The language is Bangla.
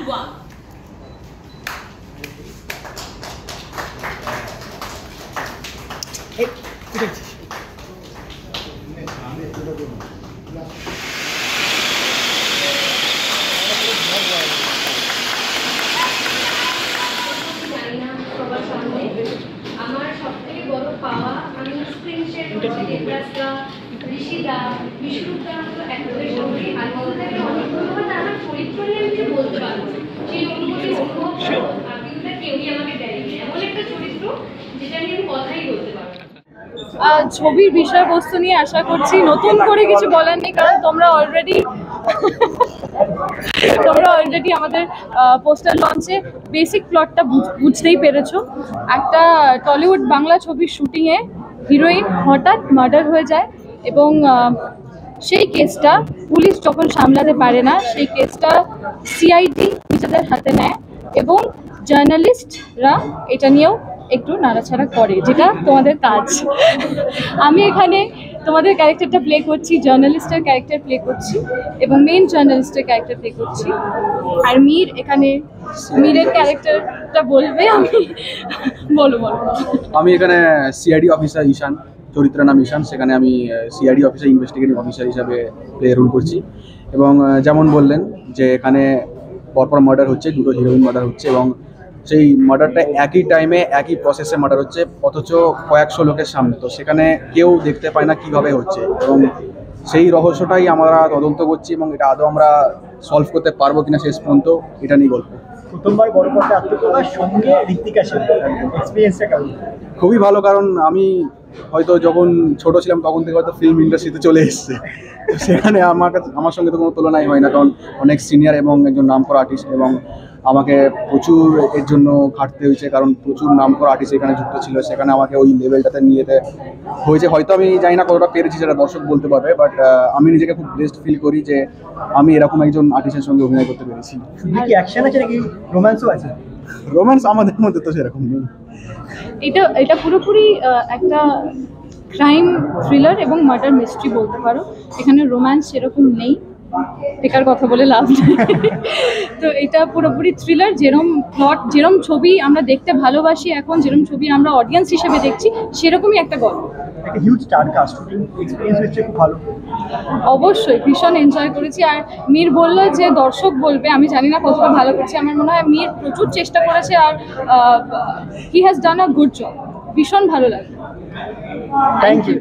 1. আমার সবথেকে বড় পাওয়া আমি স্ক্রিন শেয়ার করছি দেবরাজদা, ঋষিদা, বিষ্ণুদা একজনের সঙ্গে আর মমতাকে অনেক ধন্যবাদ। আমার চরিত্র নিয়ে আমি কিছু বলতে পারবো না, সেই অনুভূতি অনুভব করবো আপিলটা কেউই আমাকে দেয়নি। এমন একটা চরিত্র যেটা নিয়ে আমি কথাই বলতে পারবো না। ছবির বিষয়বস্তু নিয়ে আশা করছি নতুন করে কিছু বলার নেই, কারণ তোমরা অলরেডি আমাদের পোস্টার লঞ্চে বেসিক প্লটটা বুঝতেই পেরেছো। একটা টলিউড বাংলা ছবির শুটিংয়ে হিরোইন হঠাৎ মার্ডার হয়ে যায় এবং সেই কেসটা পুলিশ যখন সামলাতে পারে না, সেই কেসটা সিআইডি নিজেদের হাতে নেয় এবং জার্নালিস্টরা এটা নিয়েও একটু নাড়াচাড়া করে, যেটা তোমাদের কাজ। আমি এখানে তোমাদের ক্যারেক্টারটা প্লে করছি, জার্নালিস্টের ক্যারেক্টার প্লে করছি এবং মেইন জার্নালিস্টের ক্যারেক্টার প্লে করছি। আর মীর এখানে মীরের ক্যারেক্টারটা বলবে। আমি বলো। আমি এখানে সিআইডি অফিসার ঈশান, চরিত্রের নাম ঈশান, সেখানে আমি সিআইডি অফিসার ইনভেস্টিগেটিভ অফিসার হিসাবে প্লে রোল করছি। এবং যেমন বললেন যে এখানে পরপর মার্ডার হচ্ছে, দুটো হিরোইন মার্ডার হচ্ছে এবং সেই মার্ডারটা একই টাইমে একই প্রসেসে মার্ডার হচ্ছে, অথচ কয়েকশো লোকের সামনে। তো সেখানে কেউ দেখতে পায় না কীভাবে হচ্ছে এবং সেই রহস্যটাই আমরা তদন্ত করছি এবং এটা আদৌ আমরা সলভ করতে পারবো কিনা শেষ পর্যন্ত, এটা নিয়ে গল্প। প্রথমবার বড় পর্দায় আত্মপ্রকাশ, সঙ্গে ঋত্বিকা সেন, এক্সপিরিয়েন্সটা কেমন? খুবই ভালো, কারণ আমি হয়তো যখন ছোট ছিলাম তখন থেকে হয়তো ফিল্ম ইন্ডাস্ট্রিতে চলে এসেছে। সেখানে আমার সঙ্গে তো কোনো তুলনাই হয় না, কারণ অনেক সিনিয়র এবং একজন নামকরা আর্টিস্ট এবং আমাকে প্রচুর এর জন্য খাটতে হয়েছে, কারণ প্রচুর নামকরা আর্টিস্ট এখানে যুক্ত ছিল। সেখানে আমাকে ওই লেভেলটাতে নিয়ে যেতে হয়েছে। হয়তো আমি জানি না কতটা পেরেছি, সেটা দর্শক বলতে পারবে, বাট আমি নিজেকে খুব ব্লেসড ফিল করি যে আমি এরকম একজন আর্টিস্টের সঙ্গে অভিনয় করতে পেরেছি। শুধু কি অ্যাকশন আছে নাকি রোম্যান্সও আছে? রোম্যান্স আমাদের মধ্যে তো সেরকম নেই। এটা পুরোপুরি একটা ক্রাইম থ্রিলার এবং মার্ডার মিস্ট্রি বলতে পারো। এখানে রোম্যান্স সেরকম নেই, বেকার কথা বলে লাভ নেই। তো এটা পুরোপুরি থ্রিলার, যেরকম প্লট, যেরকম ছবি আমরা দেখতে ভালোবাসি, এখন যেরকম ছবি আমরা অডিয়েন্স হিসেবে দেখছি, সেরকমই একটা গল্প। একটা huge star caste, shooting experience হচ্ছে খুব ভালো। অবশ্যই ভীষণ এনজয় করেছি। আর মীর বললো যে দর্শক বলবে, আমি জানি না কতটা ভালো করছি। আমার মনে হয় মীর প্রচুর চেষ্টা করেছে আর he has done a good job. ভীষণ ভালো লাগে। Thank you.